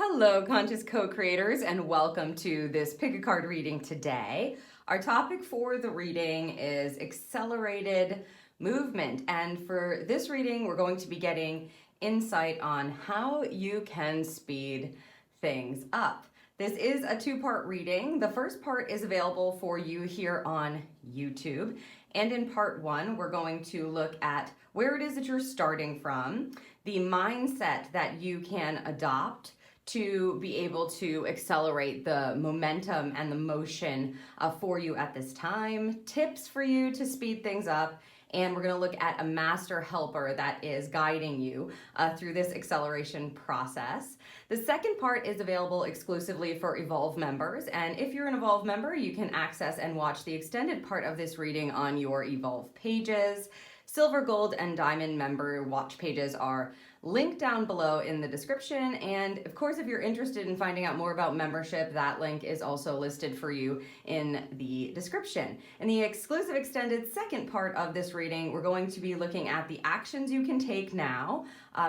Hello, conscious co-creators, and welcome to this pick a card reading today. Our topic for the reading is accelerated movement, and for this reading we're going to be getting insight on how you can speed things up. This is a two-part reading. The first part is available for you here on YouTube, and in part one we're going to look at where it is that you're starting from, the mindset that you can adopt to be able to accelerate the momentum and the motion for you at this time, tips for you to speed things up, and we're going to look at a master helper that is guiding you through this acceleration process. The second part is available exclusively for Evolve members, and if you're an Evolve member, you can access and watch the extended part of this reading on your Evolve pages. Silver, gold, and diamond member watch pages are linked down below in the description, and of course if you're interested in finding out more about membership, that link is also listed for you in the description. In the exclusive extended second part of this reading, we're going to be looking at the actions you can take now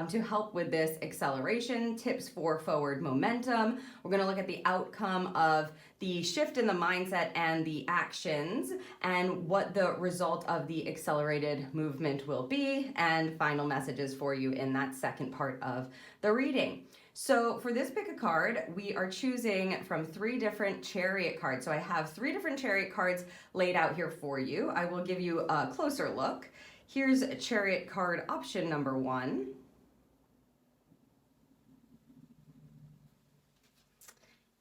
to help with this acceleration, tips for forward momentum. We're going to look at the outcome of the shift in the mindset and the actions and what the result of the accelerated movement will be, and final messages for you in that second part of the reading. So for this pick a card, we are choosing from three different chariot cards. So I have three different chariot cards laid out here for you. I will give you a closer look. Here's chariot card option number 1.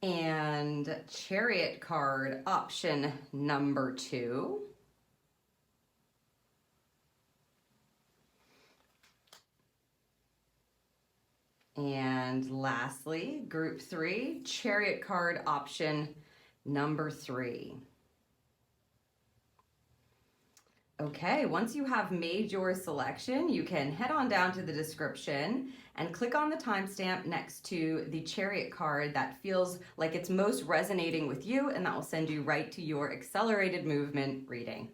And chariot card option number 2. And lastly, group 3, chariot card option number 3. Okay, once you have made your selection, you can head on down to the description and click on the timestamp next to the chariot card that feels like it's most resonating with you, and that will send you right to your accelerated movement reading.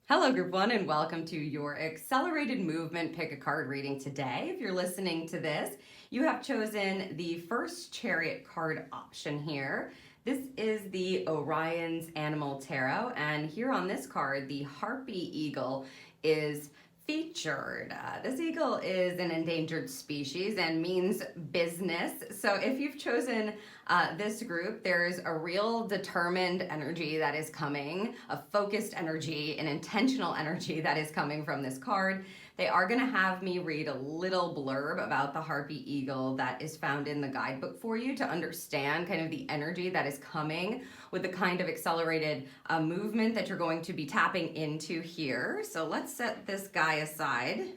Hello group 1, and welcome to your accelerated movement pick a card reading today. If you're listening to this, you have chosen the first chariot card option here. This is the Orion's Animal Tarot, and here on this card, the Harpy Eagle is featured. This eagle is an endangered species and means business. So if you've chosen this group, there's a real determined energy that is coming, a focused energy, an intentional energy that is coming from this card. They are going to have me read a little blurb about the Harpy Eagle that is found in the guidebook for you to understand kind of the energy that is coming with the kind of accelerated movement that you're going to be tapping into here. So let's set this guy aside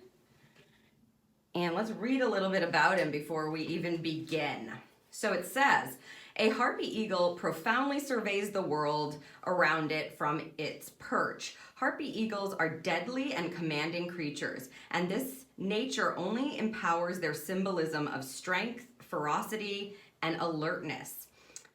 and let's read a little bit about him before we even begin. So it says, a harpy eagle profoundly surveys the world around it from its perch. Harpy eagles are deadly and commanding creatures, and this nature only empowers their symbolism of strength, ferocity, and alertness.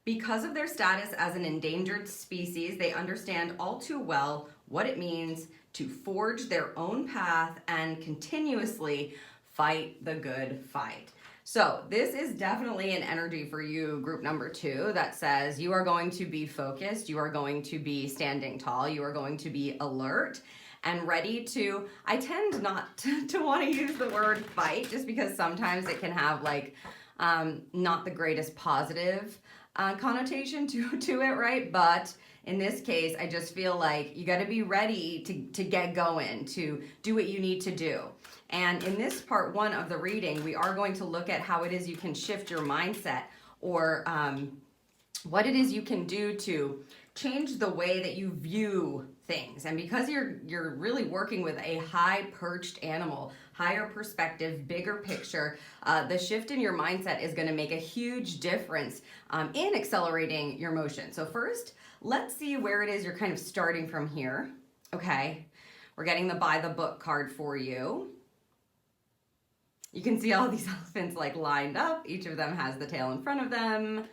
Because of their status as an endangered species, they understand all too well what it means to forge their own path and continuously fight the good fight. So this is definitely an energy for you, group number 2, that says you are going to be focused, you are going to be standing tall, you are going to be alert and ready to, I tend not to want to use the word fight just because sometimes it can have like not the greatest positive connotation to it, right? But in this case, I just feel like you got to be ready to get going, to do what you need to do. And in this part 1 of the reading, we are going to look at how it is you can shift your mindset, or what it is you can do to change the way that you view things. And because you're really working with a high perched animal, higher perspective, bigger picture, the shift in your mindset is going to make a huge difference in accelerating your motion. So first, let's see where it is you're kind of starting from here. Okay, we're getting the by the book card for you. You can see all these elephants like lined up. Each of them has the tail in front of them.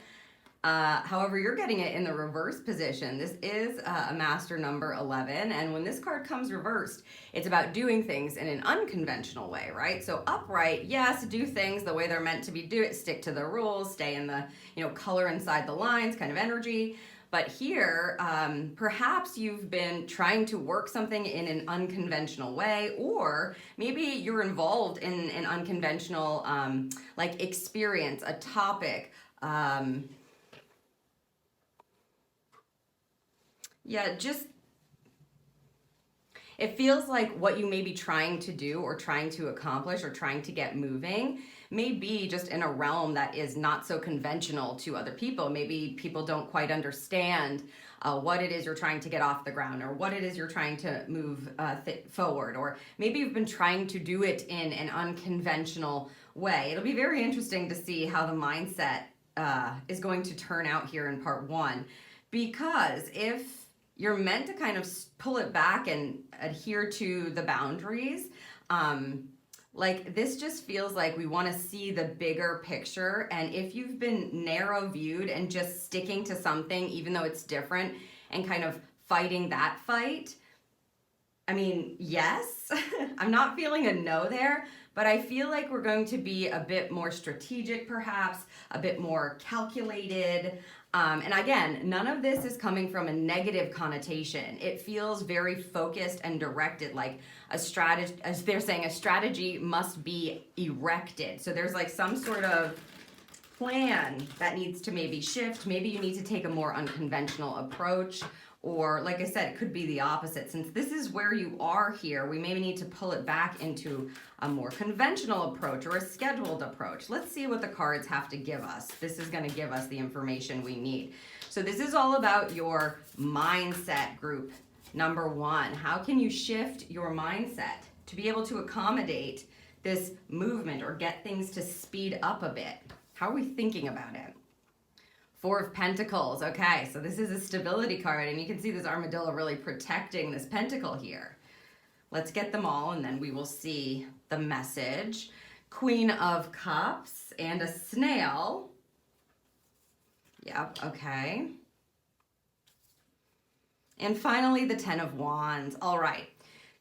However, you're getting it in the reverse position. This is a master number 11, and when this card comes reversed, it's about doing things in an unconventional way, right? So upright, yes, do things the way they're meant to be, do it, stick to the rules, stay in the, color inside the lines kind of energy. But here, perhaps you've been trying to work something in an unconventional way, or maybe you're involved in an unconventional like experience, a topic. Yeah, just it feels like what you may be trying to do or trying to accomplish or trying to get moving may be just in a realm that is not so conventional to other people. Maybe people don't quite understand what it is you're trying to get off the ground, or what it is you're trying to move forward, or maybe you've been trying to do it in an unconventional way. It'll be very interesting to see how the mindset is going to turn out here in part one, because if you're meant to kind of pull it back and adhere to the boundaries, like this just feels like we want to see the bigger picture. And if you've been narrow viewed and just sticking to something, even though it's different, and kind of fighting that fight, I mean, yes, I'm not feeling a no there, but I feel like we're going to be a bit more strategic, perhaps a bit more calculated. And again, none of this is coming from a negative connotation. It feels very focused and directed, like a strategy, as they're saying, a strategy must be erected. So there's like some sort of plan that needs to maybe shift. Maybe you need to take a more unconventional approach, or like I said, it could be the opposite. Since this is where you are here, we maybe need to pull it back into a more conventional approach or a scheduled approach. Let's see what the cards have to give us. This is going to give us the information we need. So this is all about your mindset, group number one. How can you shift your mindset to be able to accommodate this movement or get things to speed up a bit? How are we thinking about it? Four of Pentacles. Okay, so this is a stability card, and you can see this armadillo really protecting this pentacle here. Let's get them all, and then we will see the message. Queen of Cups and a snail. Yep, okay. And finally, the Ten of Wands. All right.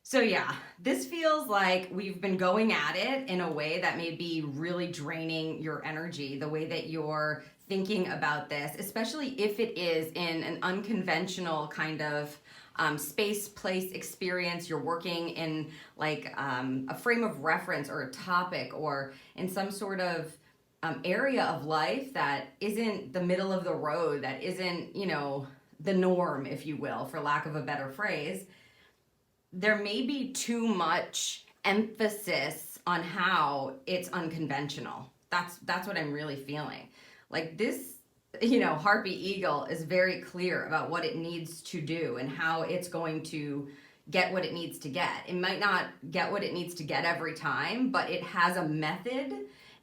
So yeah, this feels like we've been going at it in a way that may be really draining your energy, the way that you're thinking about this, especially if it is in an unconventional kind of space, place, experience. You're working in like a frame of reference or a topic, or in some sort of area of life that isn't the middle of the road, that isn't, the norm, if you will, for lack of a better phrase. There may be too much emphasis on how it's unconventional. That's what I'm really feeling. Like this, Harpy Eagle is very clear about what it needs to do and how it's going to get what it needs to get. It might not get what it needs to get every time, but it has a method,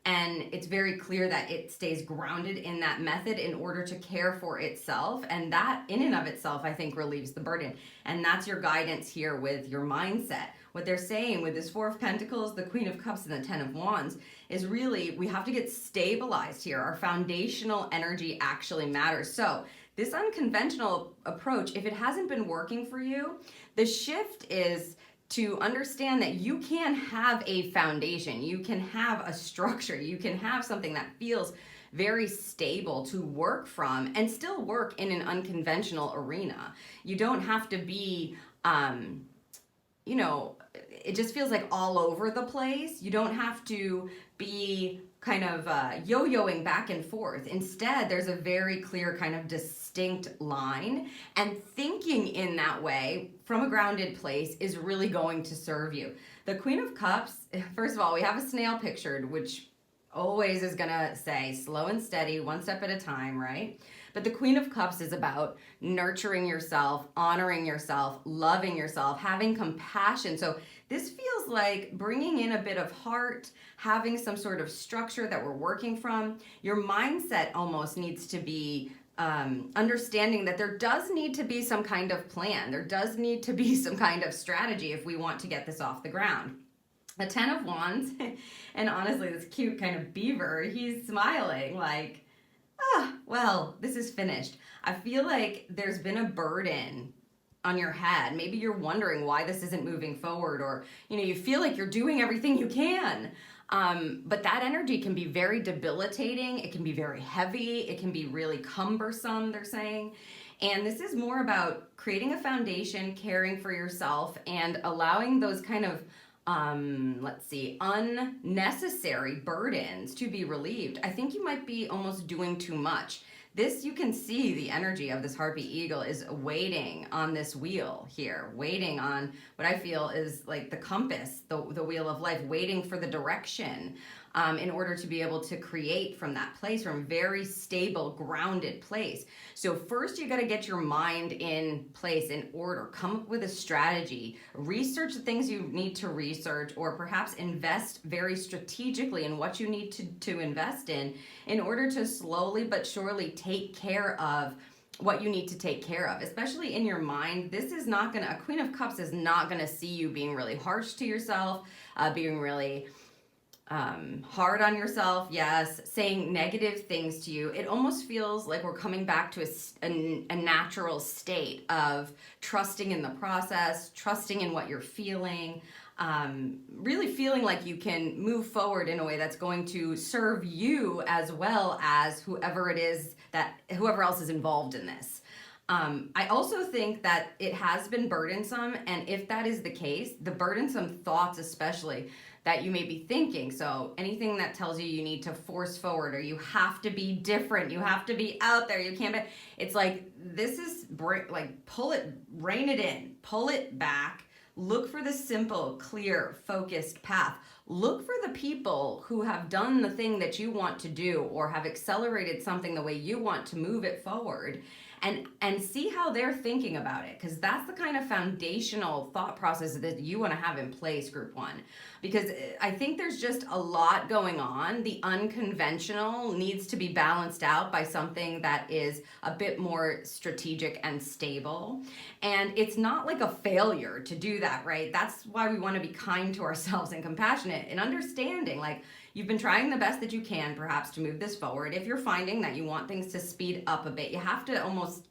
and it's very clear that it stays grounded in that method in order to care for itself. And that in and of itself, I think, relieves the burden. And that's your guidance here with your mindset. What they're saying with this Four of Pentacles, the Queen of Cups, and the Ten of Wands is really, we have to get stabilized here. Our foundational energy actually matters. So this unconventional approach, if it hasn't been working for you, the shift is to understand that you can have a foundation, you can have a structure, you can have something that feels very stable to work from and still work in an unconventional arena. You don't have to be, it just feels like all over the place. You don't have to be kind of yo-yoing back and forth. Instead, there's a very clear kind of distinct line, and thinking in that way from a grounded place is really going to serve you. The Queen of Cups, first of all, we have a snail pictured, which always is gonna say slow and steady, one step at a time, right? But the Queen of Cups is about nurturing yourself, honoring yourself, loving yourself, having compassion. So this feels like bringing in a bit of heart, having some sort of structure that we're working from. Your mindset almost needs to be understanding that there does need to be some kind of plan. There does need to be some kind of strategy if we want to get this off the ground. The Ten of Wands, and honestly, this cute kind of beaver, he's smiling like, Well, this is finished. I feel like there's been a burden on your head. Maybe you're wondering why this isn't moving forward, or you feel like you're doing everything you can. But that energy can be very debilitating. It can be very heavy. It can be really cumbersome, they're saying. And this is more about creating a foundation, caring for yourself, and allowing those kind of unnecessary burdens to be relieved. I think you might be almost doing too much. This, you can see the energy of this harpy eagle is waiting on this wheel here, waiting on what I feel is like the compass, the wheel of life, waiting for the direction in order to be able to create from that place, from a very stable, grounded place. So first you got to get your mind in place, in order, come up with a strategy, research the things you need to research, or perhaps invest very strategically in what you need to invest in order to slowly but surely take care of what you need to take care of, especially in your mind. This is not gonna, a Queen of Cups is not gonna see you being really harsh to yourself, being really hard on yourself, yes, saying negative things to you. It almost feels like we're coming back to a natural state of trusting in the process, trusting in what you're feeling, really feeling like you can move forward in a way that's going to serve you as well as whoever else is involved in this. I also think that it has been burdensome, and if that is the case, the burdensome thoughts especially that you may be thinking, so anything that tells you need to force forward, or you have to be different, you have to be out there, you can't be, it's like, this is like, rein it in, pull it back, look for the simple, clear, focused path. Look for the people who have done the thing that you want to do, or have accelerated something the way you want to move it forward, and see how they're thinking about it, because that's the kind of foundational thought process that you want to have in place, group one. Because I think there's just a lot going on. The unconventional needs to be balanced out by something that is a bit more strategic and stable. And it's not like a failure to do that, right? That's why we want to be kind to ourselves and compassionate and understanding, like, you've been trying the best that you can, perhaps, to move this forward. If you're finding that you want things to speed up a bit, you have to almost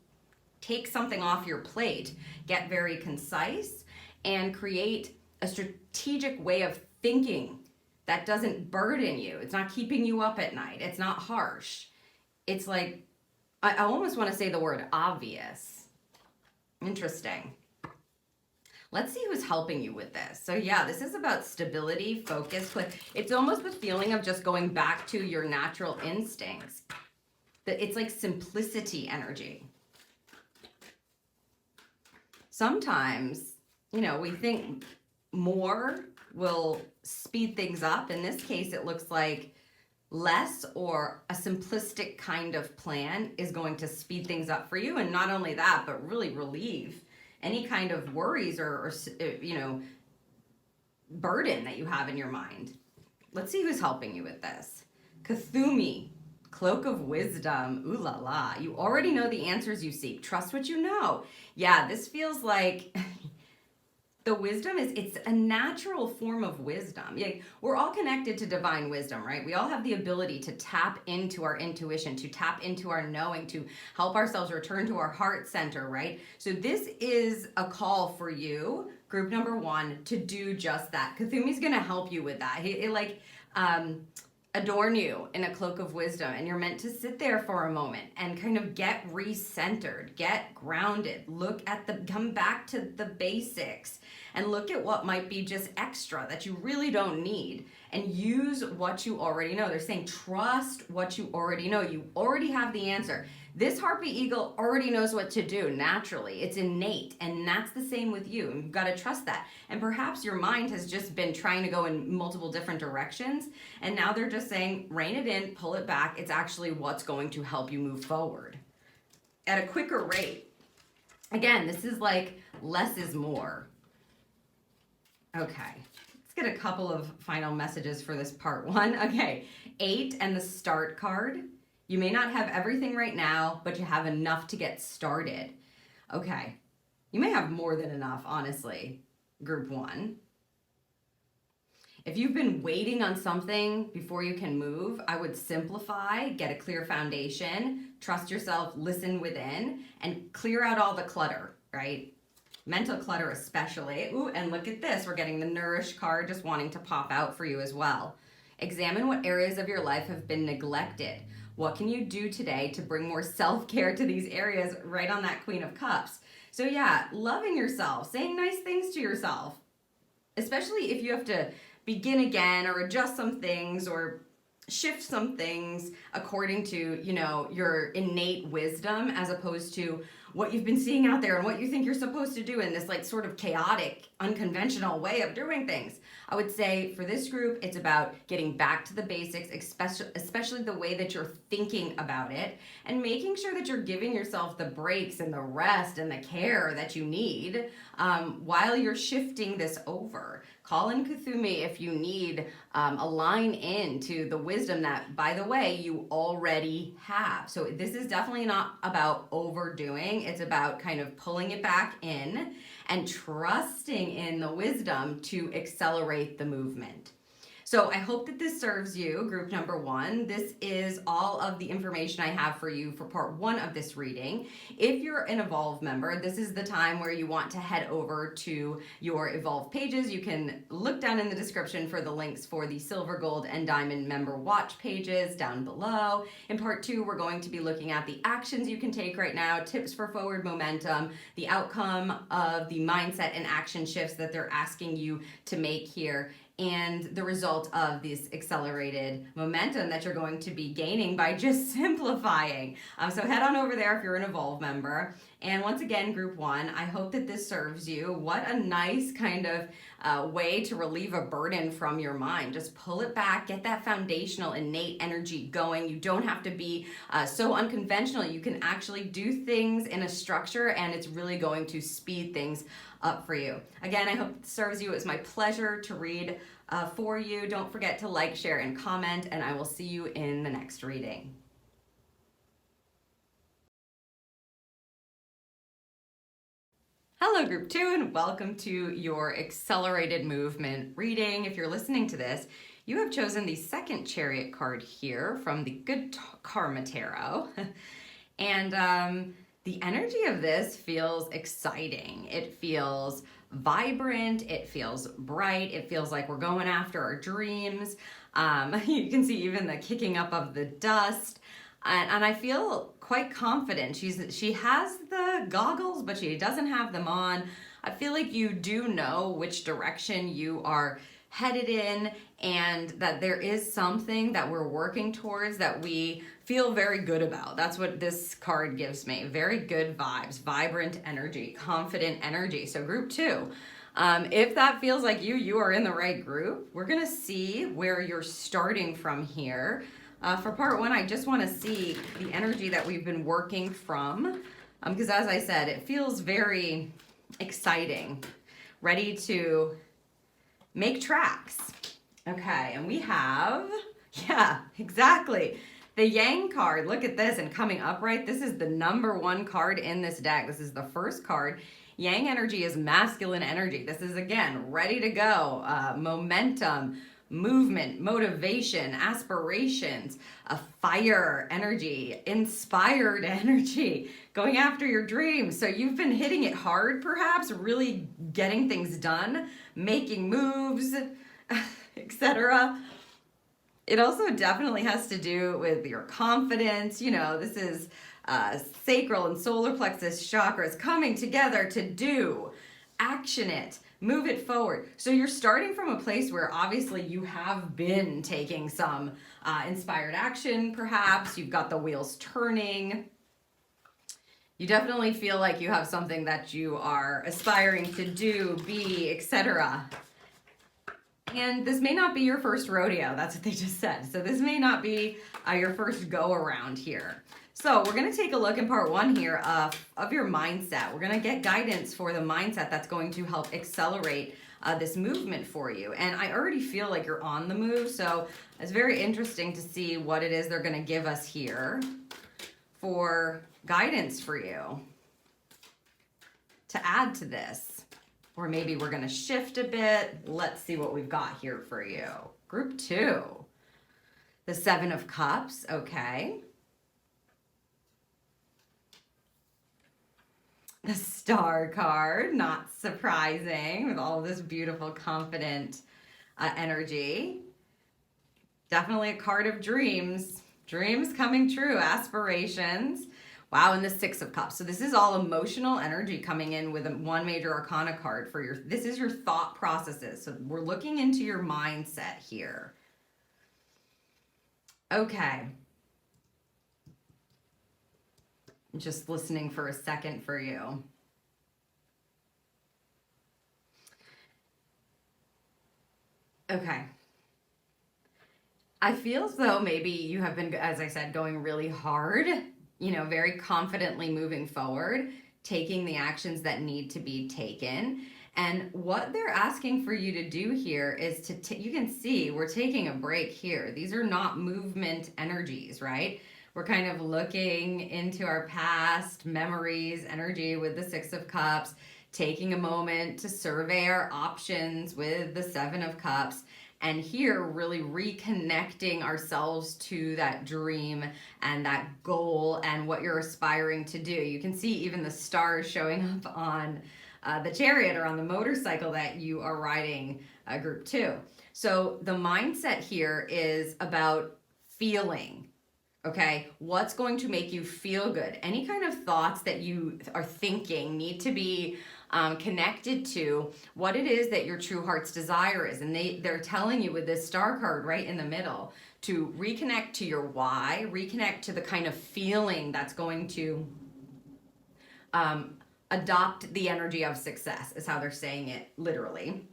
take something off your plate, get very concise, and create a strategic way of thinking that doesn't burden you. It's not keeping you up at night. It's not harsh. It's like, I almost want to say the word obvious. Interesting. Let's see who's helping you with this. So yeah, this is about stability, focus. It's almost the feeling of just going back to your natural instincts. It's like simplicity energy. Sometimes, we think more will speed things up. In this case, it looks like less, or a simplistic kind of plan, is going to speed things up for you. And not only that, but really relieve any kind of worries or burden that you have in your mind. Let's see who's helping you with this. Kathumi, Cloak of Wisdom. Ooh la la. You already know the answers you seek. Trust what you know. Yeah, this feels like the wisdom it's a natural form of wisdom. Yeah, we're all connected to divine wisdom, right? We all have the ability to tap into our intuition, to tap into our knowing, to help ourselves return to our heart center, right? So this is a call for you, group number one, to do just that. Kathumi's gonna help you with that. Adorn you in a cloak of wisdom, and you're meant to sit there for a moment and kind of get recentered, get grounded, come back to the basics, and look at what might be just extra that you really don't need, and use what you already know. They're saying trust what you already know. You already have the answer. This harpy eagle already knows what to do naturally. It's innate, and that's the same with you. And you've got to trust that. And perhaps your mind has just been trying to go in multiple different directions, and now they're just saying, rein it in, pull it back. It's actually what's going to help you move forward at a quicker rate. Again, this is like less is more. Okay, let's get a couple of final messages for this part one. Okay, 8 and the start card. You may not have everything right now, but you have enough to get started. Okay, you may have more than enough, honestly, group one. If you've been waiting on something before you can move, I would simplify, get a clear foundation, trust yourself, listen within, and clear out all the clutter, right? Mental clutter especially. Ooh, and look at this. We're getting the Nourish card just wanting to pop out for you as well. Examine what areas of your life have been neglected. What can you do today to bring more self-care to these areas, right on that Queen of Cups? So yeah, loving yourself, saying nice things to yourself, especially if you have to begin again or adjust some things or shift some things according to, your innate wisdom as opposed to what you've been seeing out there and what you think you're supposed to do in this like sort of chaotic, unconventional way of doing things. I would say for this group, it's about getting back to the basics, especially the way that you're thinking about it, and making sure that you're giving yourself the breaks and the rest and the care that you need while you're shifting this over. Call in Kuthumi if you need a line in to the wisdom that, by the way, you already have. So this is definitely not about overdoing. It's about kind of pulling it back in and trusting in the wisdom to accelerate the movement. So I hope that this serves you, group number one. This is all of the information I have for you for part one of this reading. If you're an Evolve member, this is the time where you want to head over to your Evolve pages. You can look down in the description for the links for the silver, gold, and diamond member watch pages down below. In part two, we're going to be looking at the actions you can take right now, tips for forward momentum, the outcome of the mindset and action shifts that they're asking you to make here, and the result of this accelerated momentum that you're going to be gaining by just simplifying. So head on over there if you're an Evolve member. And once again, group one, I hope that this serves you. What a nice kind of way to relieve a burden from your mind. Just pull it back, get that foundational innate energy going. You don't have to be so unconventional. You can actually do things in a structure, and it's really going to speed things up for you. Again, I hope it serves you. It's my pleasure to read for you. Don't forget to like, share, and comment, and I will see you in the next reading. Hello, group two, and welcome to your accelerated movement reading. If you're listening to this, you have chosen the second Chariot card here from the Good Karma Tarot. And the energy of this feels exciting. It feels vibrant. It feels bright. It feels like we're going after our dreams. You can see even the kicking up of the dust. And I feel quite confident. She has the goggles, but she doesn't have them on. I feel like you do know which direction you are headed in, and that there is something that we're working towards that we feel very good about. That's what this card gives me. Very good vibes, vibrant energy, confident energy. So group two, if that feels like you are in the right group. We're gonna see where you're starting from here. For part one, I just wanna see the energy that we've been working from, because as I said, it feels very exciting, ready to make tracks. Okay, and we have, yeah, exactly, the Yang card. Look at this, and coming upright, this is the number one card in this deck. This is the first card. Yang energy is masculine energy. This is, again, ready to go, momentum, movement, motivation, aspirations, a fire energy, inspired energy, going after your dreams. So you've been hitting it hard, perhaps, really getting things done, making moves, etc. It also definitely has to do with your confidence. This is sacral and solar plexus chakras coming together to do, action it, move it forward. So you're starting from a place where obviously you have been taking some inspired action, perhaps. You've got the wheels turning. You definitely feel like you have something that you are aspiring to do, be, etc. And this may not be your first rodeo. That's what they just said. So this may not be your first go around here. So we're going to take a look in part one here of your mindset. We're going to get guidance for the mindset that's going to help accelerate this movement for you. And I already feel like you're on the move. So it's very interesting to see what it is they're going to give us here for guidance for you to add to this. Or maybe we're going to shift a bit. Let's see what we've got here for you. Group 2, the 7 of Cups, okay. The Star card, not surprising, with all this beautiful, confident energy. Definitely a card of dreams. Dreams coming true, aspirations. Wow, and the 6 of Cups. So this is all emotional energy coming in with one major arcana card for your, this is your thought processes. So we're looking into your mindset here. Okay. Just listening for a second for you. Okay. I feel as though maybe you have been, as I said, going really hard, you know, very confidently moving forward, taking the actions that need to be taken. And what they're asking for you to do here is to, you can see we're taking a break here. These are not movement energies, right? We're kind of looking into our past memories, energy with the 6 of Cups, taking a moment to survey our options with the 7 of Cups. And here, really reconnecting ourselves to that dream and that goal and what you're aspiring to do. You can see even the stars showing up on the chariot or on the motorcycle that you are riding, group 2. So the mindset here is about feeling. Okay, what's going to make you feel good? Any kind of thoughts that you are thinking need to be connected to what it is that your true heart's desire is. And they're telling you with this star card right in the middle to reconnect to your why, reconnect to the kind of feeling that's going to adopt the energy of success, is how they're saying it literally.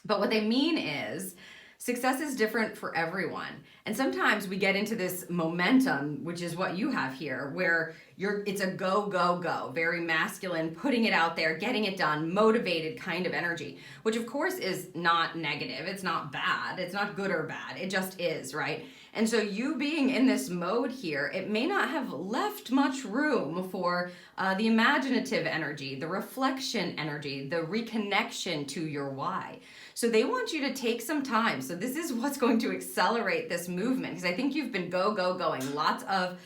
But what they mean is success is different for everyone. And sometimes we get into this momentum, which is what you have here, where it's a go, go, go, very masculine, putting it out there, getting it done, motivated kind of energy, which of course is not negative. It's not bad. It's not good or bad. It just is, right? And so you being in this mode here, it may not have left much room for the imaginative energy, the reflection energy, the reconnection to your why. So they want you to take some time. So this is what's going to accelerate this movement, because I think you've been go, go, going. Lots of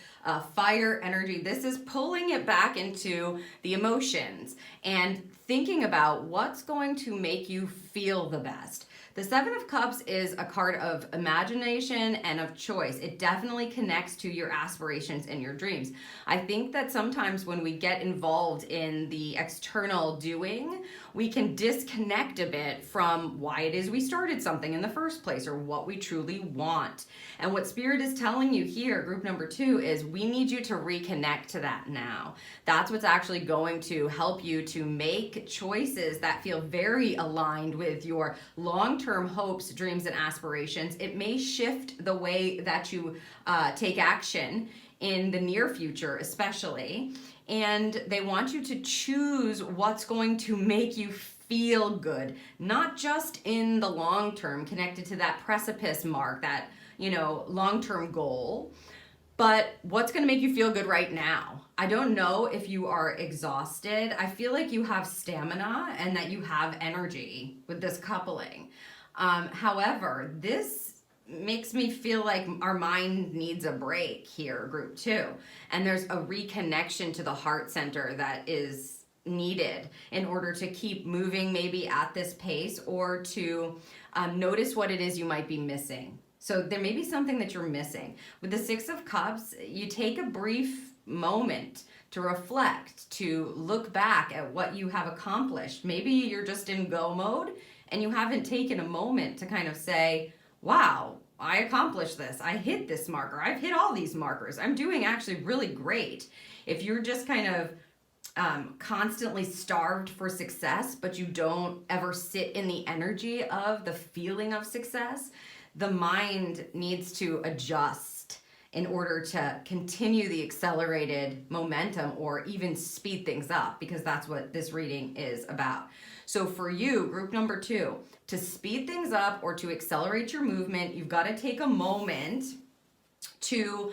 fire energy. This is pulling it back into the emotions and thinking about what's going to make you feel the best. The 7 of Cups is a card of imagination and of choice. It definitely connects to your aspirations and your dreams. I think that sometimes when we get involved in the external doing, we can disconnect a bit from why it is we started something in the first place or what we truly want. And what Spirit is telling you here, group number 2, is we need you to reconnect to that now. That's what's actually going to help you to make choices that feel very aligned with your long-term hopes, dreams, and aspirations. It may shift the way that you take action in the near future, especially. And they want you to choose what's going to make you feel good, not just in the long term, connected to that precipice mark, that, you know, long-term goal, but what's going to make you feel good right now. I don't know if you are exhausted. I feel like you have stamina and that you have energy with this coupling. However, this makes me feel like our mind needs a break here, group 2. And there's a reconnection to the heart center that is needed in order to keep moving maybe at this pace, or to notice what it is you might be missing. So there may be something that you're missing. With the 6 of Cups, you take a brief moment to reflect, to look back at what you have accomplished. Maybe you're just in go mode and you haven't taken a moment to kind of say, wow, I accomplished this. I hit this marker. I've hit all these markers. I'm doing actually really great. If you're just kind of constantly starved for success, but you don't ever sit in the energy of the feeling of success, the mind needs to adjust in order to continue the accelerated momentum or even speed things up, because that's what this reading is about. So for you, group number 2, to speed things up or to accelerate your movement, you've got to take a moment to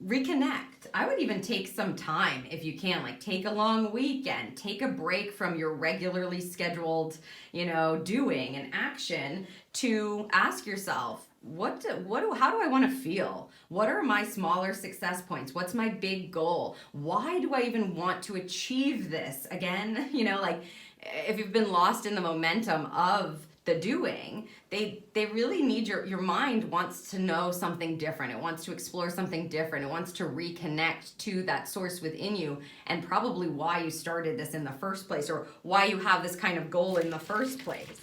reconnect. I would even take some time if you can, like take a long weekend, take a break from your regularly scheduled, doing and action to ask yourself, how do I want to feel? What are my smaller success points? What's my big goal? Why do I even want to achieve this? Again, like if you've been lost in the momentum of the doing, they really need your mind wants to know something different. It wants to explore something different. It wants to reconnect to that source within you, and probably why you started this in the first place, or why you have this kind of goal in the first place.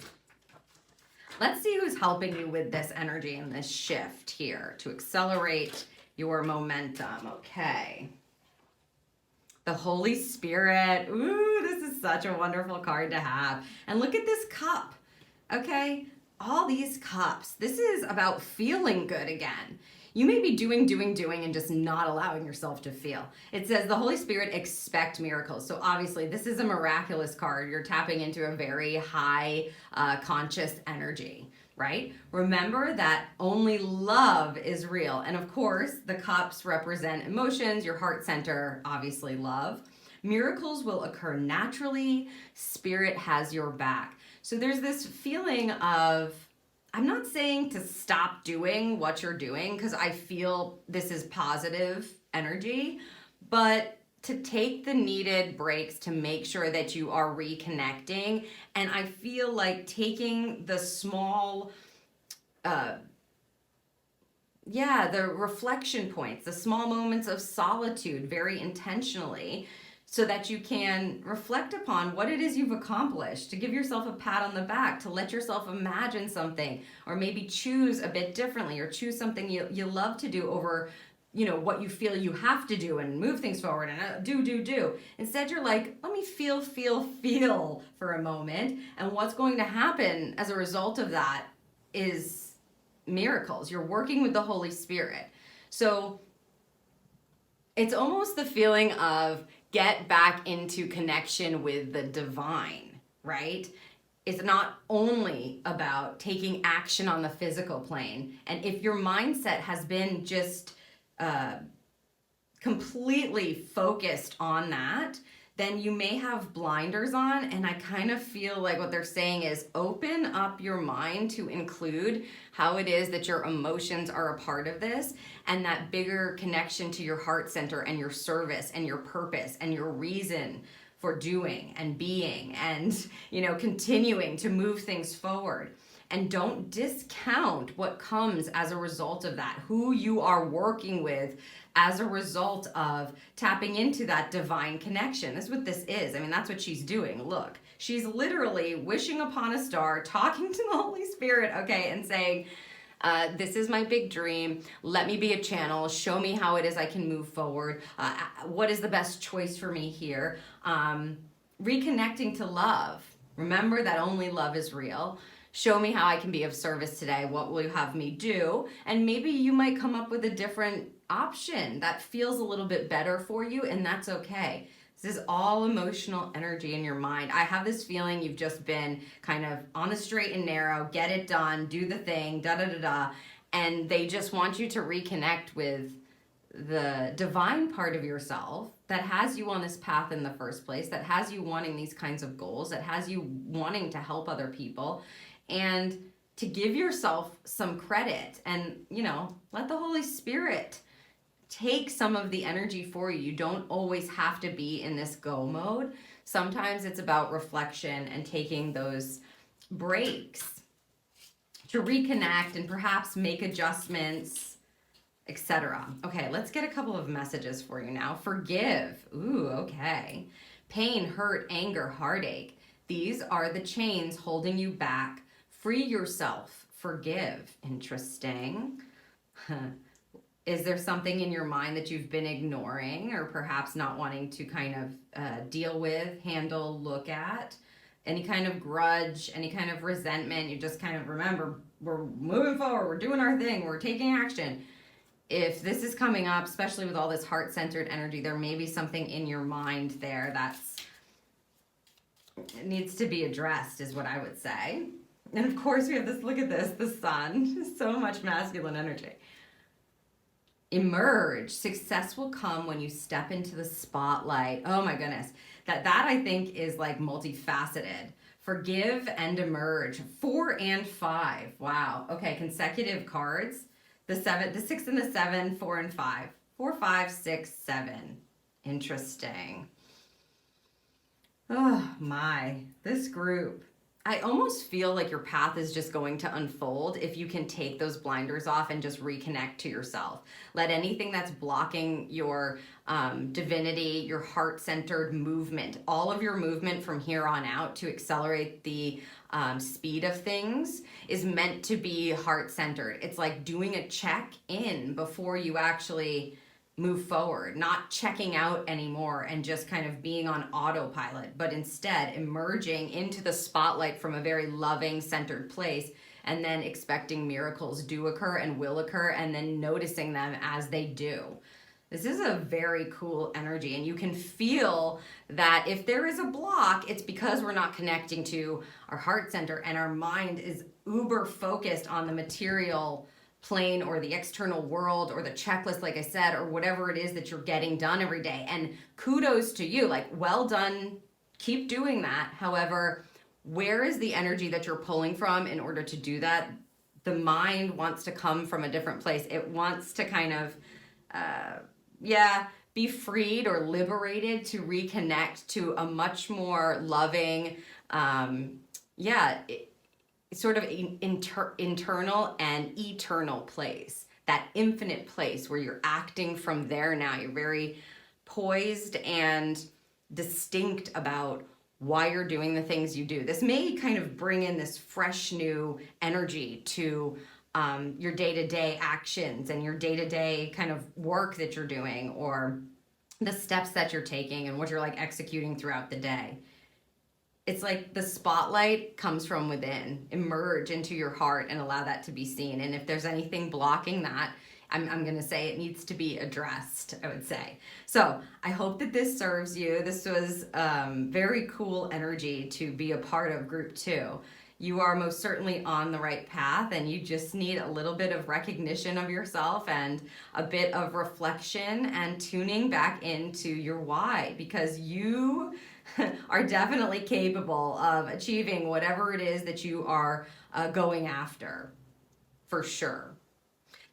Let's see who's helping you with this energy and this shift here to accelerate your momentum. Okay. The Holy Spirit. Ooh, this is such a wonderful card to have. And look at this cup. Okay, all these cups. This is about feeling good again. You may be doing and just not allowing yourself to feel. It says the Holy Spirit expect miracles. So obviously this is a miraculous card. You're tapping into a very high conscious energy, right? Remember that only love is real. And of course, the cups represent emotions, your heart center, obviously love. Miracles will occur naturally. Spirit has your back. So there's this feeling of, I'm not saying to stop doing what you're doing, because I feel this is positive energy, but to take the needed breaks to make sure that you are reconnecting. And I feel like taking the small, the reflection points, the small moments of solitude very intentionally, so that you can reflect upon what it is you've accomplished, to give yourself a pat on the back, to let yourself imagine something, or maybe choose a bit differently, or choose something you love to do over, what you feel you have to do and move things forward and do. Instead, you're like, let me feel for a moment. And what's going to happen as a result of that is miracles. You're working with the Holy Spirit. So it's almost the feeling of get back into connection with the divine, right? It's not only about taking action on the physical plane. And if your mindset has been just completely focused on that, then you may have blinders on. And I kind of feel like what they're saying is open up your mind to include how it is that your emotions are a part of this, and that bigger connection to your heart center and your service and your purpose and your reason for doing and being and, continuing to move things forward. And don't discount what comes as a result of that, who you are working with as a result of tapping into that divine connection. That's what this is. I mean, that's what she's doing. Look, she's literally wishing upon a star, talking to the Holy Spirit, okay, and saying, this is my big dream. Let me be a channel. Show me how it is I can move forward. What is the best choice for me here? Reconnecting to love. Remember that only love is real. Show me how I can be of service today. What will you have me do? And maybe you might come up with a different option that feels a little bit better for you, and that's okay. This is all emotional energy in your mind. I have this feeling you've just been kind of on the straight and narrow, get it done, do the thing, and they just want you to reconnect with the divine part of yourself that has you on this path in the first place, that has you wanting these kinds of goals, that has you wanting to help other people, and to give yourself some credit and, let the Holy Spirit take some of the energy for you. You don't always have to be in this go mode. Sometimes it's about reflection and taking those breaks to reconnect and perhaps make adjustments, etc. Okay, let's get a couple of messages for you now. Forgive. Ooh, okay. Pain, hurt, anger, heartache. These are the chains holding you back. Free yourself. Forgive. Interesting. Is there something in your mind that you've been ignoring or perhaps not wanting to kind of deal with, handle, look at? Any kind of grudge, any kind of resentment? You just kind of remember, we're moving forward, we're doing our thing, we're taking action. If this is coming up, especially with all this heart-centered energy, there may be something in your mind there that's needs to be addressed, is what I would say. And of course we have this, look at this, the sun, so much masculine energy. Emerge. Success will come when you step into the spotlight. Oh my goodness. That I think is like multifaceted. Forgive and emerge. 4 and 5. Wow. Okay, consecutive cards. The 7, the 6 and the 7, 4 and 5. 4, 5, 6, 7. Interesting. Oh my. This group. I almost feel like your path is just going to unfold if you can take those blinders off and just reconnect to yourself. Let anything that's blocking your divinity, your heart-centered movement, all of your movement from here on out to accelerate the speed of things is meant to be heart-centered. It's like doing a check-in before you actually move forward, not checking out anymore and just kind of being on autopilot, but instead emerging into the spotlight from a very loving, centered place, and then expecting miracles do occur and will occur, and then noticing them as they do. This is a very cool energy, and you can feel that if there is a block, it's because we're not connecting to our heart center, and our mind is uber focused on the material plane or the external world or the checklist, like I said, or whatever it is that you're getting done every day. And kudos to you, like, well done, keep doing that. However, where is the energy that you're pulling from in order to do that? The mind wants to come from a different place. It wants to kind of, be freed or liberated to reconnect to a much more loving, sort of internal and eternal place, that infinite place where you're acting from there now. You're very poised and distinct about why you're doing the things you do. This may kind of bring in this fresh new energy to your day-to-day actions and your day-to-day kind of work that you're doing, or the steps that you're taking and what you're like executing throughout the day. It's like the spotlight comes from within. Emerge into your heart and allow that to be seen. And if there's anything blocking that, I'm going to say it needs to be addressed, I would say. So I hope that this serves you. This was very cool energy to be a part of group 2. You are most certainly on the right path, and you just need a little bit of recognition of yourself and a bit of reflection and tuning back into your why, because you are definitely capable of achieving whatever it is that you are going after, for sure.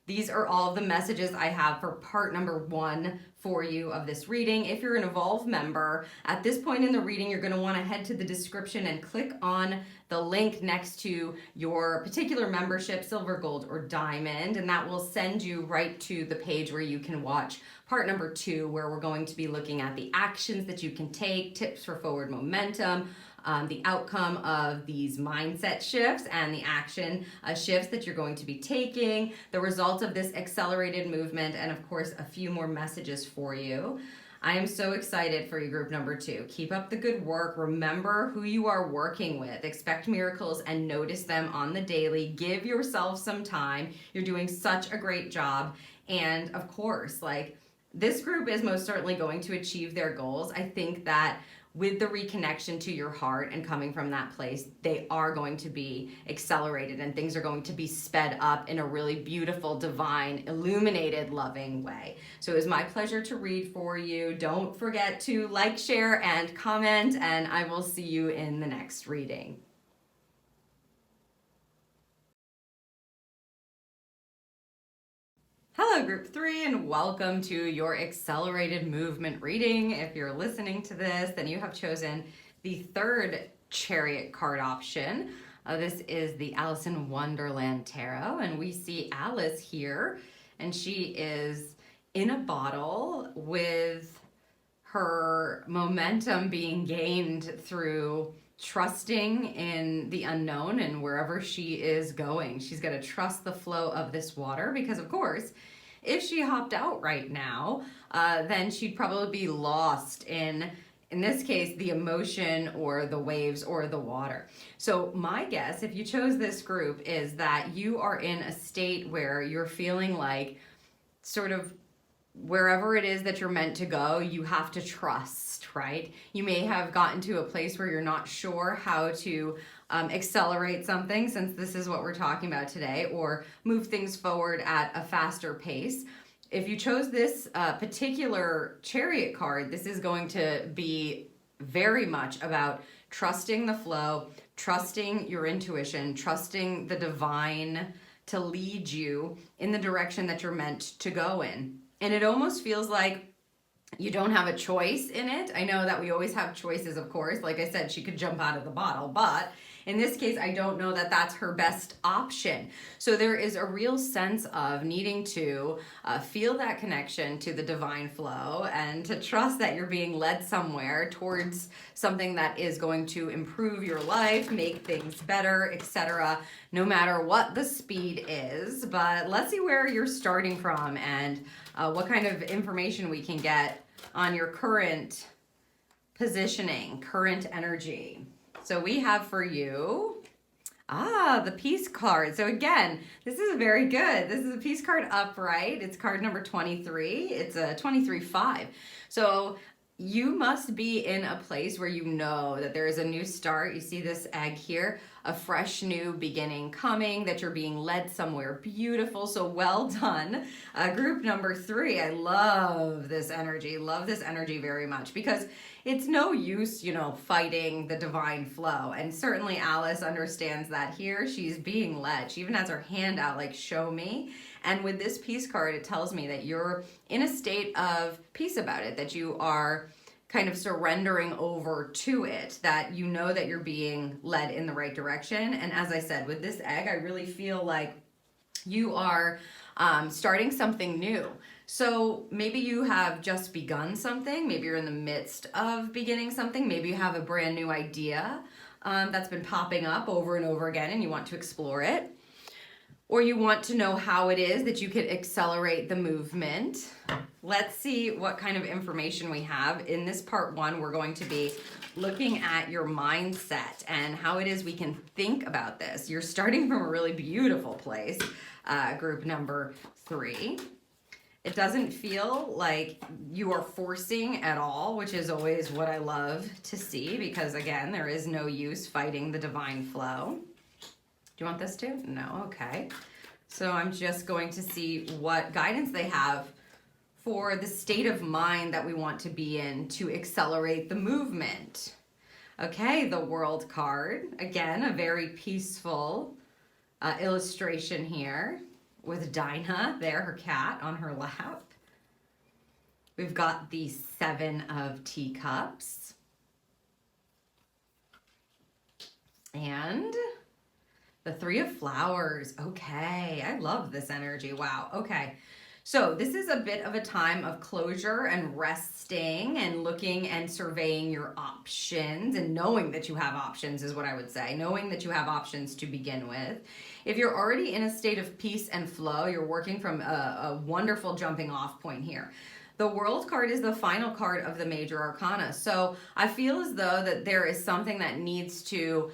These are all the messages I have for part number 1 for you of this reading. If you're an Evolve member, at this point in the reading, you're going to want to head to the description and click on the link next to your particular membership, silver, gold, or diamond, and that will send you right to the page where you can watch part number 2, where we're going to be looking at the actions that you can take, tips for forward momentum, the outcome of these mindset shifts and the action shifts that you're going to be taking, the results of this accelerated movement, and of course, a few more messages for you. I am so excited for you, group number 2. Keep up the good work. Remember who you are working with. Expect miracles and notice them on the daily. Give yourself some time. You're doing such a great job. And of course, like, this group is most certainly going to achieve their goals. I think that with the reconnection to your heart and coming from that place, they are going to be accelerated and things are going to be sped up in a really beautiful, divine, illuminated, loving way. So it was my pleasure to read for you. Don't forget to like, share, and comment, and I will see you in the next reading. Hello, group 3, and welcome to your accelerated movement reading. If you're listening to this, then you have chosen the 3rd Chariot card option. This is the Alice in Wonderland Tarot, and we see Alice here, and she is in a bottle with her momentum being gained through trusting in the unknown and wherever she is going. She's got to trust the flow of this water because, of course, if she hopped out right now, then she'd probably be lost in this case, the emotion or the waves or the water. So my guess, if you chose this group, is that you are in a state where you're feeling like sort of wherever it is that you're meant to go, you have to trust, right? You may have gotten to a place where you're not sure how to accelerate something, since this is what we're talking about today, or move things forward at a faster pace. if you chose this particular Chariot card, this is going to be very much about trusting the flow, trusting your intuition, trusting the divine to lead you in the direction that you're meant to go in. And it almost feels like you don't have a choice in it. I know that we always have choices, of course. Like I said, she could jump out of the bottle, but in this case, I don't know that that's her best option. So there is a real sense of needing to feel that connection to the divine flow and to trust that you're being led somewhere towards something that is going to improve your life, make things better, etc., no matter what the speed is. But let's see where you're starting from and what kind of information we can get on your current positioning, current energy. So we have for you, the Peace card. So again, this is very good. This is a Peace card upright. It's card number 23. It's a 23-5. So you must be in a place where you know that there is a new start. You see this egg here, a fresh new beginning coming, that you're being led somewhere beautiful. So well done. Group number 3, I love this energy very much, because it's no use, fighting the divine flow. And certainly Alice understands that here. She's being led. She even has her hand out like, show me. And with this Peace card, it tells me that you're in a state of peace about it, that you are kind of surrendering over to it, that you know that you're being led in the right direction. And as I said, with this egg, I really feel like you are starting something new. So maybe you have just begun something. Maybe you're in the midst of beginning something. Maybe you have a brand new idea that's been popping up over and over again and you want to explore it. Or you want to know how it is that you could accelerate the movement. Let's see what kind of information we have. In this part 1, we're going to be looking at your mindset and how it is we can think about this. You're starting from a really beautiful place, group number 3. It doesn't feel like you are forcing at all, which is always what I love to see, because again, there is no use fighting the divine flow. Do you want this too? No, okay. So I'm just going to see what guidance they have for the state of mind that we want to be in to accelerate the movement. Okay, the World card. Again, a very peaceful illustration here with Dinah there, her cat, on her lap. We've got the 7 of Teacups. And the 3 of Flowers. Okay, I love this energy. Wow, okay. So this is a bit of a time of closure and resting and looking and surveying your options and knowing that you have options is what I would say. Knowing that you have options to begin with. If you're already in a state of peace and flow, you're working from a wonderful jumping off point here. The World card is the final card of the major arcana. So I feel as though that there is something that needs to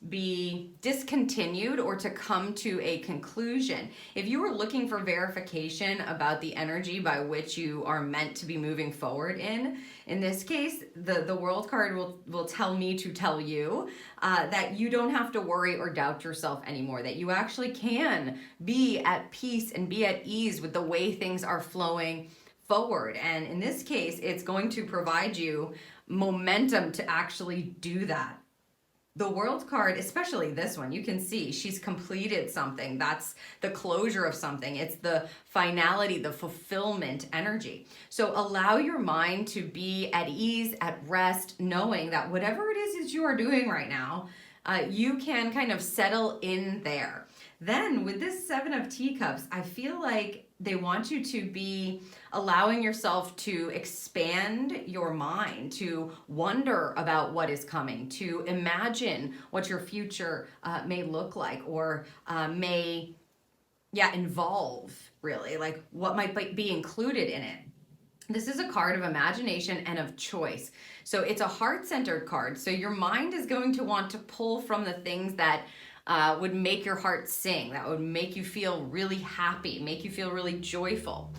be discontinued or to come to a conclusion. If you were looking for verification about the energy by which you are meant to be moving forward in this case, the World card will tell me to tell you that you don't have to worry or doubt yourself anymore, that you actually can be at peace and be at ease with the way things are flowing forward. And in this case, it's going to provide you momentum to actually do that. The World card, especially this one, you can see she's completed something. That's the closure of something. It's the finality, the fulfillment energy. So allow your mind to be at ease, at rest, knowing that whatever it is that you are doing right now, you can kind of settle in there. Then with this 7 of Teacups, I feel like they want you to be allowing yourself to expand your mind, to wonder about what is coming, to imagine what your future may look like or may involve, really, like what might be included in it. This is a card of imagination and of choice. So it's a heart-centered card. So your mind is going to want to pull from the things that would make your heart sing, that would make you feel really happy, make you feel really joyful.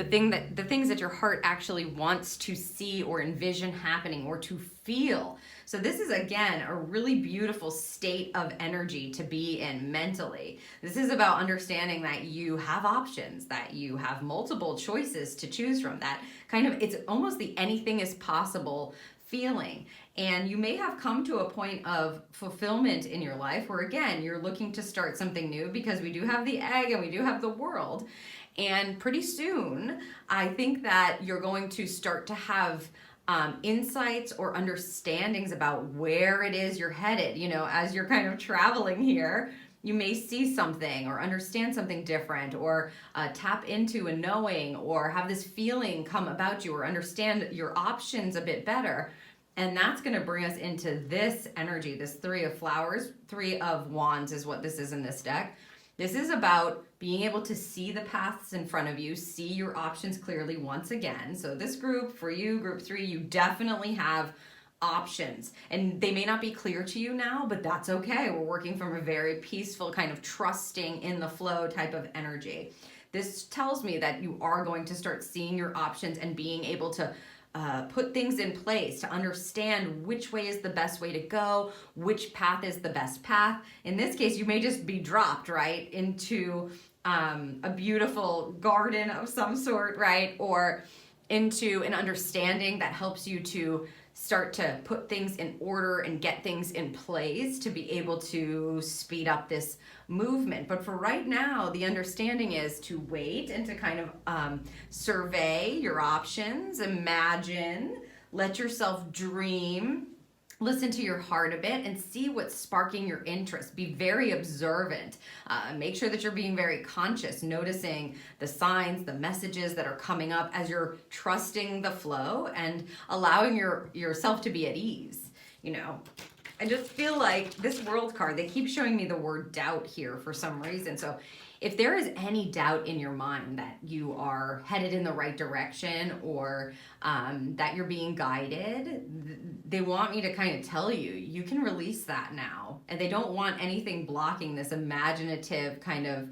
the things that your heart actually wants to see or envision happening or to feel. So this is, again, a really beautiful state of energy to be in mentally. This is about understanding that you have options, that you have multiple choices to choose from, that kind of, it's almost the anything is possible feeling. And you may have come to a point of fulfillment in your life where, again, you're looking to start something new, because we do have the egg and we do have the world. And pretty soon, I think that you're going to start to have insights or understandings about where it is you're headed. You know, as you're kind of traveling here, you may see something or understand something different, or tap into a knowing, or have this feeling come about you, or understand your options a bit better. And that's going to bring us into this energy, this Three of Flowers. Three of Wands is what this is in this deck. This is about being able to see the paths in front of you, see your options clearly once again. So this group, for you, group 3, you definitely have options. And they may not be clear to you now, but that's okay. We're working from a very peaceful, kind of trusting in the flow type of energy. This tells me that you are going to start seeing your options and being able to put things in place to understand which way is the best way to go, which path is the best path. In this case, you may just be dropped right into a beautiful garden of some sort, right? Or into an understanding that helps you to start to put things in order and get things in place to be able to speed up this movement. But for right now, the understanding is to wait and to kind of survey your options, imagine, let yourself dream, listen to your heart a bit and see what's sparking your interest. Be very observant. Make sure that you're being very conscious, noticing the signs, the messages that are coming up as you're trusting the flow and allowing yourself to be at ease. You know, I just feel like this World card, they keep showing me the word doubt here for some reason. So if there is any doubt in your mind that you are headed in the right direction, or that you're being guided, they want me to kind of tell you, you can release that now. And they don't want anything blocking this imaginative kind of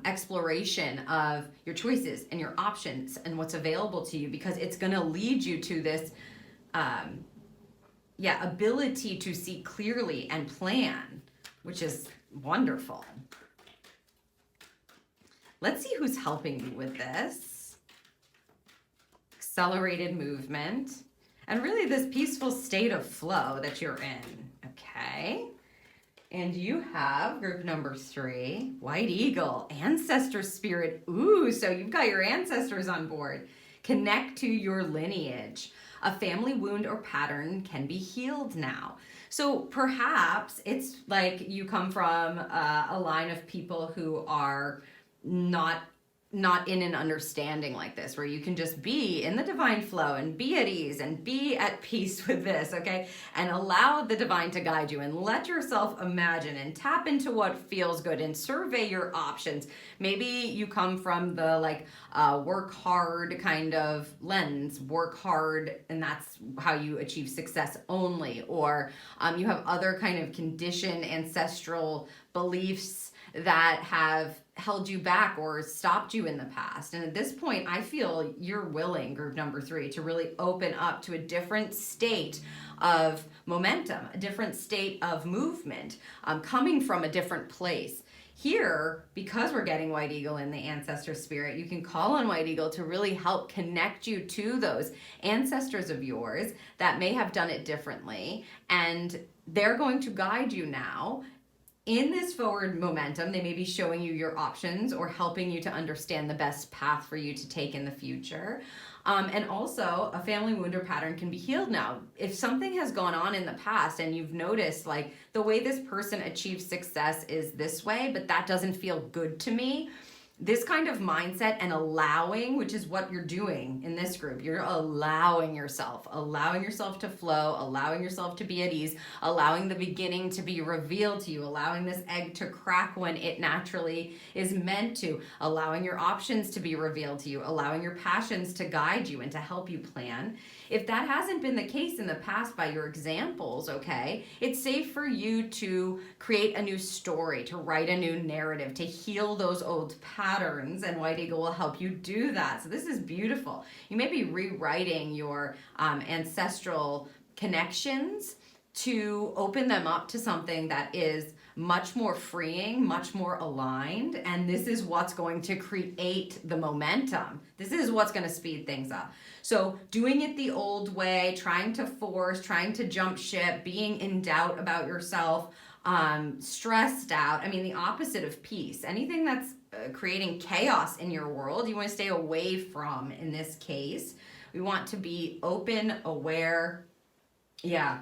exploration of your choices and your options and what's available to you, because it's going to lead you to this ability to see clearly and plan, which is wonderful. Let's see who's helping you with this. Accelerated movement. And really this peaceful state of flow that you're in. Okay. And you have group number 3, White Eagle, Ancestor Spirit. Ooh, so you've got your ancestors on board. Connect to your lineage. A family wound or pattern can be healed now. So perhaps it's like you come from a line of people who are not in an understanding like this, where you can just be in the divine flow and be at ease and be at peace with this, okay? And allow the divine to guide you and let yourself imagine and tap into what feels good and survey your options. Maybe you come from the work hard kind of lens, work hard, and that's how you achieve success only. Or you have other kind of conditioned ancestral beliefs that have held you back or stopped you in the past. And at this point, I feel you're willing, group number 3, to really open up to a different state of momentum, a different state of movement, coming from a different place. Here, because we're getting White Eagle in the ancestor spirit, you can call on White Eagle to really help connect you to those ancestors of yours that may have done it differently. And they're going to guide you now in this forward momentum. They may be showing you your options or helping you to understand the best path for you to take in the future. And also, a family wound or pattern can be healed now. If something has gone on in the past and you've noticed, like, the way this person achieves success is this way, but that doesn't feel good to me, this kind of mindset and allowing, which is what you're doing in this group, you're allowing yourself to flow, allowing yourself to be at ease, allowing the beginning to be revealed to you, allowing this egg to crack when it naturally is meant to, allowing your options to be revealed to you, allowing your passions to guide you and to help you plan. If that hasn't been the case in the past by your examples, okay, it's safe for you to create a new story, to write a new narrative, to heal those old patterns, patterns, and White Eagle will help you do that. So this is beautiful. You may be rewriting your ancestral connections to open them up to something that is much more freeing, much more aligned, and this is what's going to create the momentum. This is what's going to speed things up. So doing it the old way, trying to force, trying to jump ship, being in doubt about yourself, stressed out, I mean, the opposite of peace. Anything that's creating chaos in your world, you want to stay away from in this case. We want to be open, aware, and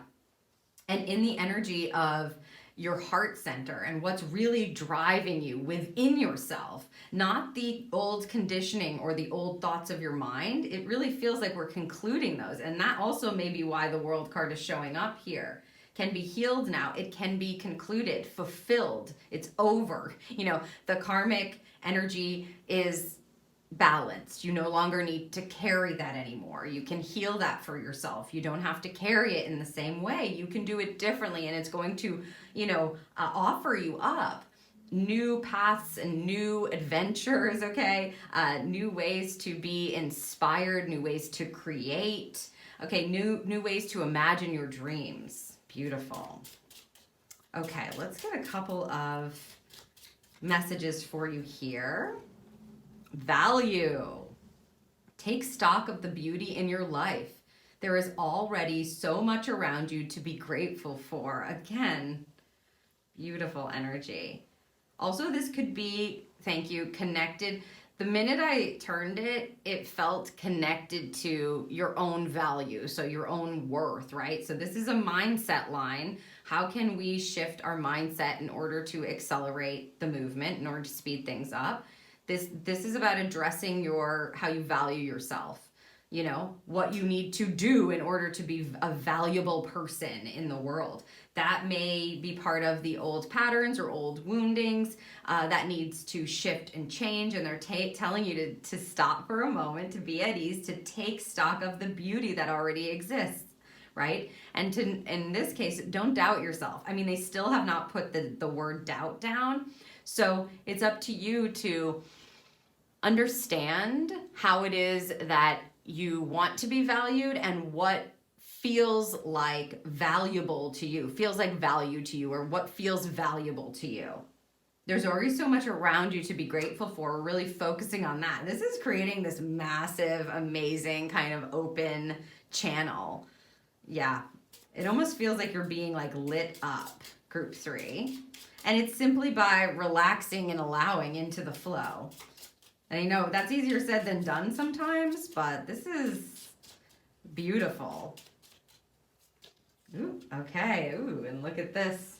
in the energy of your heart center and what's really driving you within yourself, not the old conditioning or the old thoughts of your mind. It really feels like we're concluding those. And that also may be why the World card is showing up here. Can be healed now. It can be concluded, fulfilled. It's over. You know, the karmic energy is balanced. You no longer need to carry that anymore. You can heal that for yourself. You don't have to carry it in the same way. You can do it differently, and it's going to, offer you up new paths and new adventures, okay? New ways to be inspired, new ways to create, okay? New ways to imagine your dreams. Beautiful. Okay, let's get a couple of messages for you here. Value. Take stock of the beauty in your life. There is already so much around you to be grateful for. Again, beautiful energy. Also, this could be, thank you, connected. The minute I turned it, it felt connected to your own value, so your own worth, right? So this is a mindset line. How can we shift our mindset in order to accelerate the movement, in order to speed things up? This is about addressing how you value yourself, what you need to do in order to be a valuable person in the world. That may be part of the old patterns or old woundings that needs to shift and change, and they're telling you to stop for a moment, to be at ease, to take stock of the beauty that already exists, right? And in this case, don't doubt yourself. I mean, they still have not put the word doubt down. So it's up to you to understand how it is that you want to be valued and what feels like valuable to you, feels like value to you, or what feels valuable to you. There's already so much around you to be grateful for. We're really focusing on that. This is creating this massive, amazing kind of open channel. Yeah, it almost feels like you're being like lit up, group 3. And it's simply by relaxing and allowing into the flow. And I know that's easier said than done sometimes, but this is beautiful. Ooh, okay, ooh, and look at this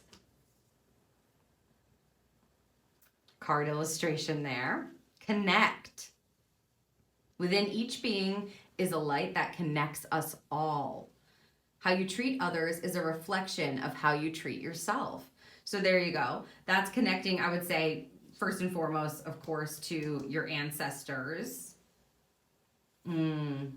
card illustration there. Connect. Within each being is a light that connects us all. How you treat others is a reflection of how you treat yourself. So there you go. That's connecting, I would say, first and foremost, of course, to your ancestors. And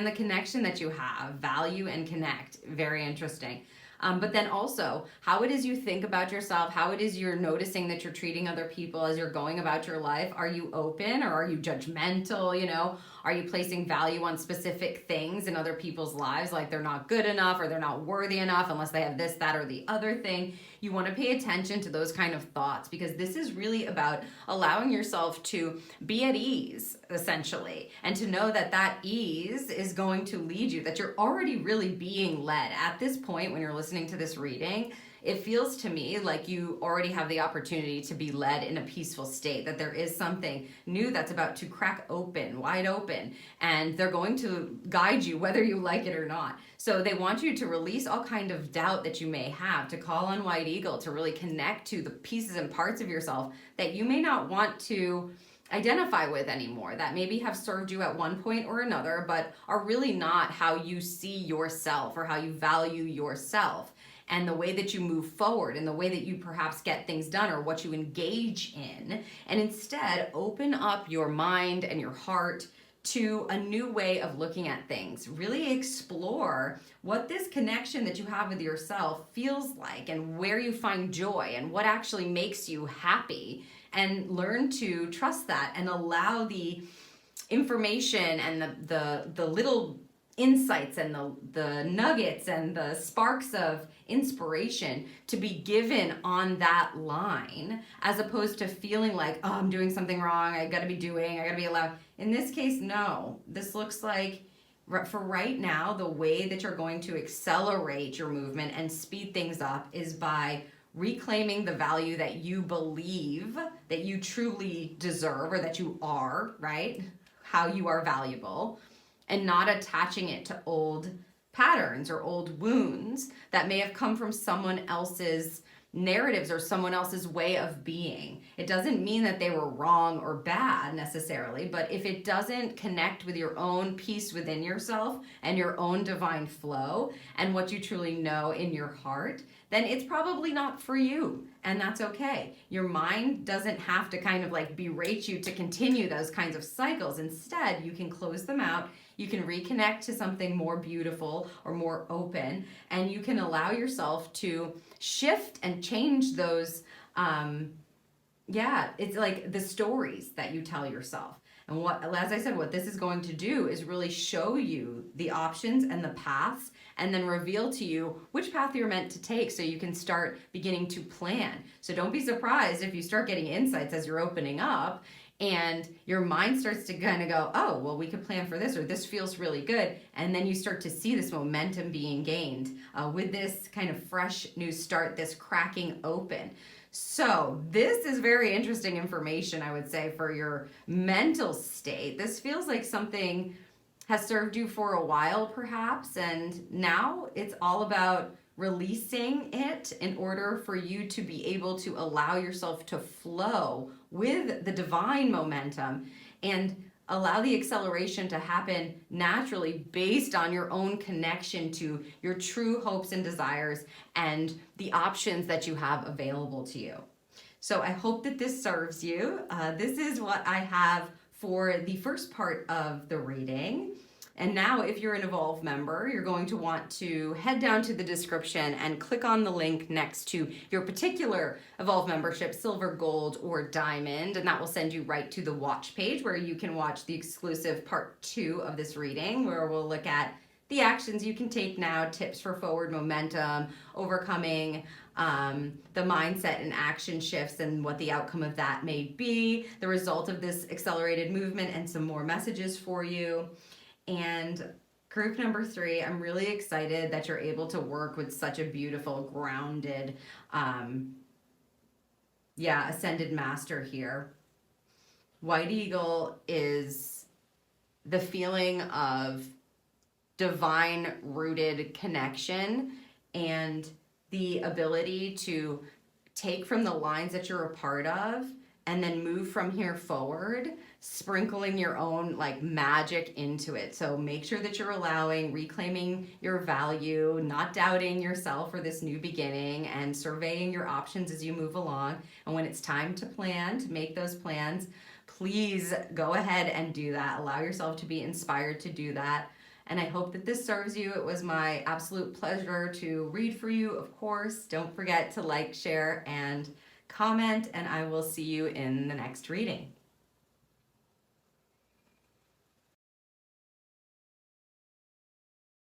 the connection that you have, value and connect, very interesting. But then also, how it is you think about yourself, how it is you're noticing that you're treating other people as you're going about your life. Are you open or are you judgmental, Are you placing value on specific things in other people's lives, like they're not good enough or they're not worthy enough unless they have this, that, or the other thing? You want to pay attention to those kind of thoughts, because this is really about allowing yourself to be at ease, essentially, and to know that that ease is going to lead you, that you're already really being led. At this point, when you're listening to this reading, it feels to me like you already have the opportunity to be led in a peaceful state, that there is something new that's about to crack open, wide open, and they're going to guide you whether you like it or not. So they want you to release all kind of doubt that you may have, to call on White Eagle, to really connect to the pieces and parts of yourself that you may not want to identify with anymore, that maybe have served you at one point or another, but are really not how you see yourself or how you value yourself, and the way that you move forward and the way that you perhaps get things done or what you engage in. And instead, open up your mind and your heart to a new way of looking at things. Really explore what this connection that you have with yourself feels like and where you find joy and what actually makes you happy, and learn to trust that and allow the information and the little insights and the nuggets and the sparks of inspiration to be given on that line, as opposed to feeling like, oh, I'm doing something wrong, I gotta be allowed. In this case, no. This looks like, for right now, the way that you're going to accelerate your movement and speed things up is by reclaiming the value that you believe that you truly deserve, or that you are, right? How you are valuable, and not attaching it to old patterns or old wounds that may have come from someone else's narratives or someone else's way of being. It doesn't mean that they were wrong or bad necessarily, but if it doesn't connect with your own peace within yourself and your own divine flow and what you truly know in your heart, then it's probably not for you, and that's okay. Your mind doesn't have to kind of like berate you to continue those kinds of cycles. Instead, you can close them out. You can reconnect to something more beautiful or more open, and you can allow yourself to shift and change those, it's like the stories that you tell yourself. And what, as I said, what this is going to do is really show you the options and the paths, and then reveal to you which path you're meant to take so you can start beginning to plan. So don't be surprised if you start getting insights as you're opening up and your mind starts to kind of go, oh, well, we could plan for this, or this feels really good. And then you start to see this momentum being gained with this kind of fresh new start, this cracking open. So this is very interesting information, I would say, for your mental state. This feels like something has served you for a while, perhaps, and now it's all about releasing it in order for you to be able to allow yourself to flow with the divine momentum and allow the acceleration to happen naturally based on your own connection to your true hopes and desires and the options that you have available to you. So I hope that this serves you. This is what I have for the first part of the reading. And now, if you're an Evolve member, you're going to want to head down to the description and click on the link next to your particular Evolve membership, silver, gold, or diamond, and that will send you right to the watch page where you can watch the exclusive part 2 of this reading, where we'll look at the actions you can take now, tips for forward momentum, overcoming the mindset and action shifts and what the outcome of that may be, the result of this accelerated movement, and some more messages for you. And group number 3, I'm really excited that you're able to work with such a beautiful, grounded, ascended master here. White Eagle is the feeling of divine rooted connection and the ability to take from the lines that you're a part of and then move from here forward, sprinkling your own like magic into it. So make sure that you're reclaiming your value, not doubting yourself for this new beginning, and surveying your options as you move along. And when it's time to plan, to make those plans, please go ahead and do that. Allow yourself to be inspired to do that. And I hope that this serves you. It was my absolute pleasure to read for you, of course. Don't forget to like, share, and comment, and I will see you in the next reading.